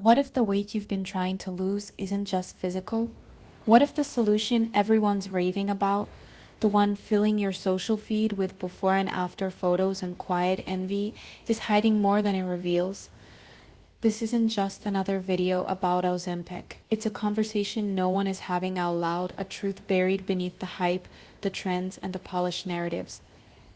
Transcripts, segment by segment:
What if the weight you've been trying to lose isn't just physical? What if the solution everyone's raving about, the one filling your social feed with before and after photos and quiet envy, is hiding more than it reveals? This isn't just another video about Ozempic. It's a conversation no one is having out loud, a truth buried beneath the hype, the trends, and the polished narratives.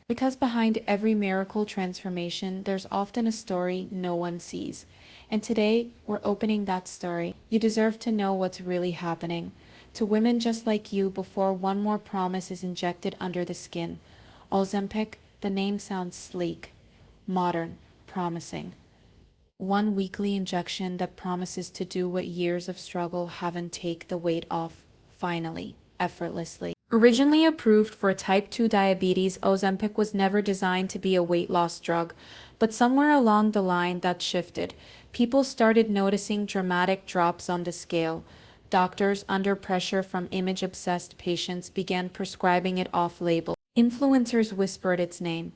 Because behind every miracle transformation, there's often a story no one sees. And today, we're opening that story. You deserve to know what's really happening to women just like you before one more promise is injected under the skin. Ozempic, the name sounds sleek, modern, promising. One weekly injection that promises to do what years of struggle haven't take the weight off, finally, effortlessly. Originally approved for type 2 diabetes, Ozempic was never designed to be a weight loss drug, but somewhere along the line that shifted. People started noticing dramatic drops on the scale. Doctors, under pressure from image-obsessed patients, began prescribing it off-label. Influencers whispered its name.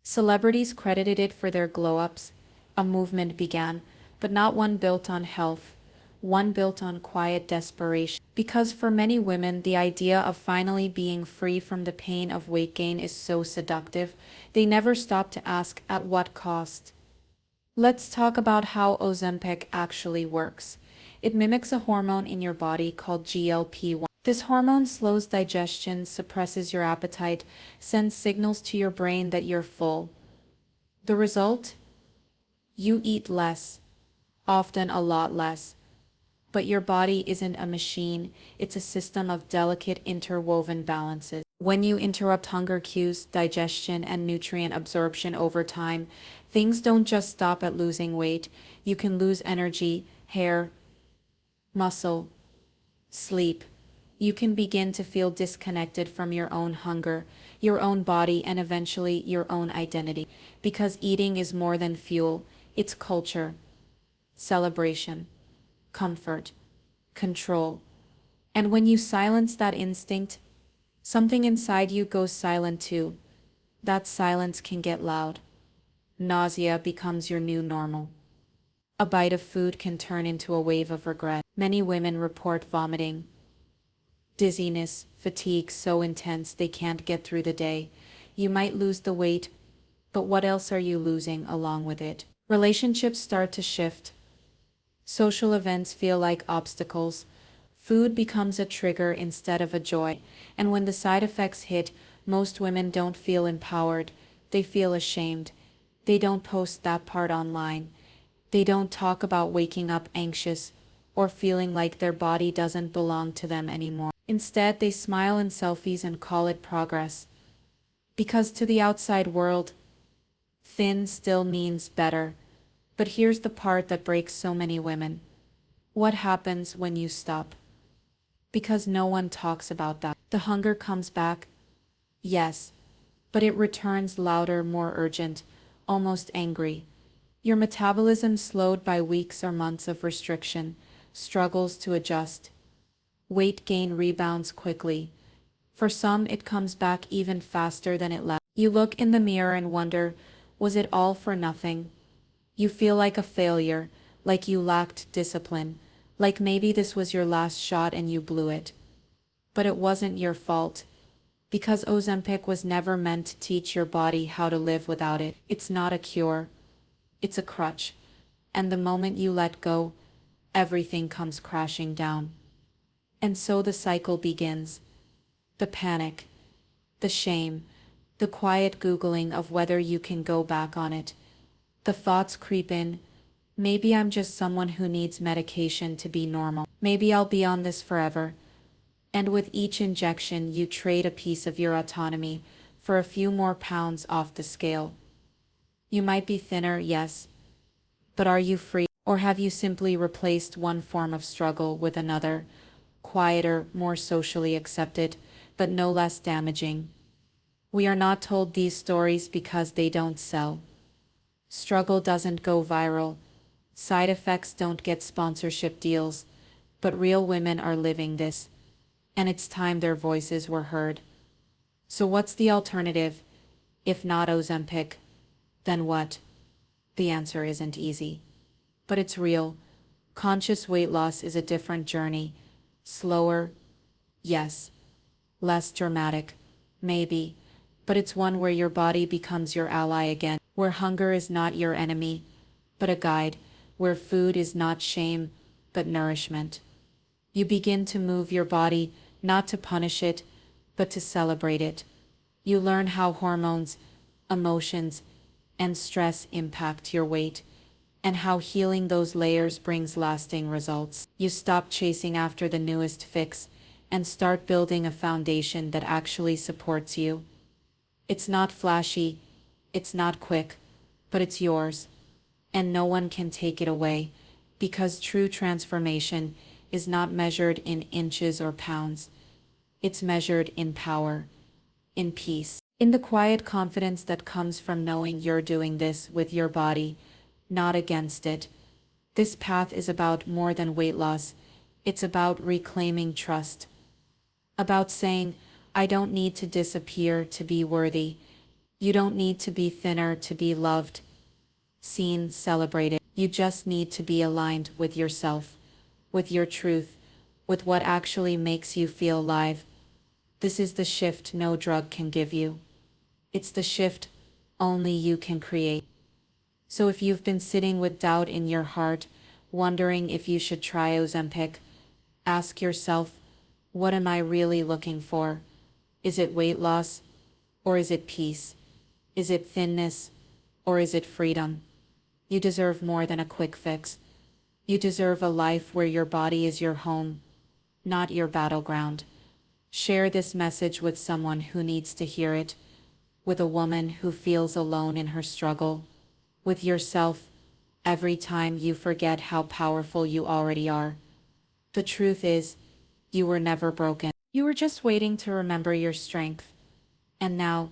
Celebrities credited it for their glow-ups. A movement began, but not one built on health, one built on quiet desperation. Because for many women, the idea of finally being free from the pain of weight gain is so seductive, they never stop to ask at what cost. Let's talk about how Ozempic actually works. It mimics a hormone in your body called GLP-1. This hormone slows digestion, suppresses your appetite, sends signals to your brain that you're full. The result? You eat less, often a lot less. But your body isn't a machine, it's a system of delicate interwoven balances. When you interrupt hunger cues, digestion, and nutrient absorption over time, things don't just stop at losing weight. You can lose energy, hair, muscle, sleep. You can begin to feel disconnected from your own hunger, your own body, and eventually your own identity. Because eating is more than fuel, it's culture, celebration, comfort, control. And when you silence that instinct, something inside you goes silent too. That silence can get loud. Nausea becomes your new normal. A bite of food can turn into a wave of regret. Many women report vomiting, dizziness, fatigue so intense they can't get through the day. You might lose the weight, but what else are you losing along with it? Relationships start to shift. Social events feel like obstacles. Food becomes a trigger instead of a joy. And when the side effects hit, most women don't feel empowered. They feel ashamed. They don't post that part online. They don't talk about waking up anxious or feeling like their body doesn't belong to them anymore. Instead, they smile in selfies and call it progress. Because to the outside world, thin still means better. But here's the part that breaks so many women. What happens when you stop? Because no one talks about that. The hunger comes back, yes, but it returns louder, more urgent, almost angry. Your metabolism, slowed by weeks or months of restriction, struggles to adjust. Weight gain rebounds quickly. For some, it comes back even faster than it left. You look in the mirror and wonder, was it all for nothing? You feel like a failure, like you lacked discipline, like maybe this was your last shot and you blew it. But it wasn't your fault, because Ozempic was never meant to teach your body how to live without it. It's not a cure, it's a crutch. And the moment you let go, everything comes crashing down. And so the cycle begins. The panic, the shame, the quiet Googling of whether you can go back on it. The thoughts creep in. Maybe I'm just someone who needs medication to be normal. Maybe I'll be on this forever. And with each injection, you trade a piece of your autonomy for a few more pounds off the scale. You might be thinner, yes, but are you free? Or have you simply replaced one form of struggle with another, quieter, more socially accepted, but no less damaging? We are not told these stories because they don't sell. Struggle doesn't go viral. Side effects don't get sponsorship deals. But real women are living this. And it's time their voices were heard. So what's the alternative? If not Ozempic, then what? The answer isn't easy. But it's real. Conscious weight loss is a different journey. Slower, yes. Less dramatic, maybe. But it's one where your body becomes your ally again, where hunger is not your enemy, but a guide, where food is not shame, but nourishment. You begin to move your body, not to punish it, but to celebrate it. You learn how hormones, emotions, and stress impact your weight, and how healing those layers brings lasting results. You stop chasing after the newest fix and start building a foundation that actually supports you. It's not flashy, it's not quick, but it's yours, and no one can take it away, because true transformation is not measured in inches or pounds. It's measured in power, in peace, in the quiet confidence that comes from knowing you're doing this with your body, not against it. This path is about more than weight loss. It's about reclaiming trust. About saying, I don't need to disappear to be worthy. You don't need to be thinner to be loved, seen, celebrated. You just need to be aligned with yourself, with your truth, with what actually makes you feel alive. This is the shift no drug can give you. It's the shift only you can create. So if you've been sitting with doubt in your heart, wondering if you should try Ozempic, ask yourself, what am I really looking for? Is it weight loss? Or is it peace? Is it thinness? Or is it freedom? You deserve more than a quick fix. You deserve a life where your body is your home, not your battleground. Share this message with someone who needs to hear it, with a woman who feels alone in her struggle, with yourself every time you forget how powerful you already are. The truth is, you were never broken. You were just waiting to remember your strength. And now,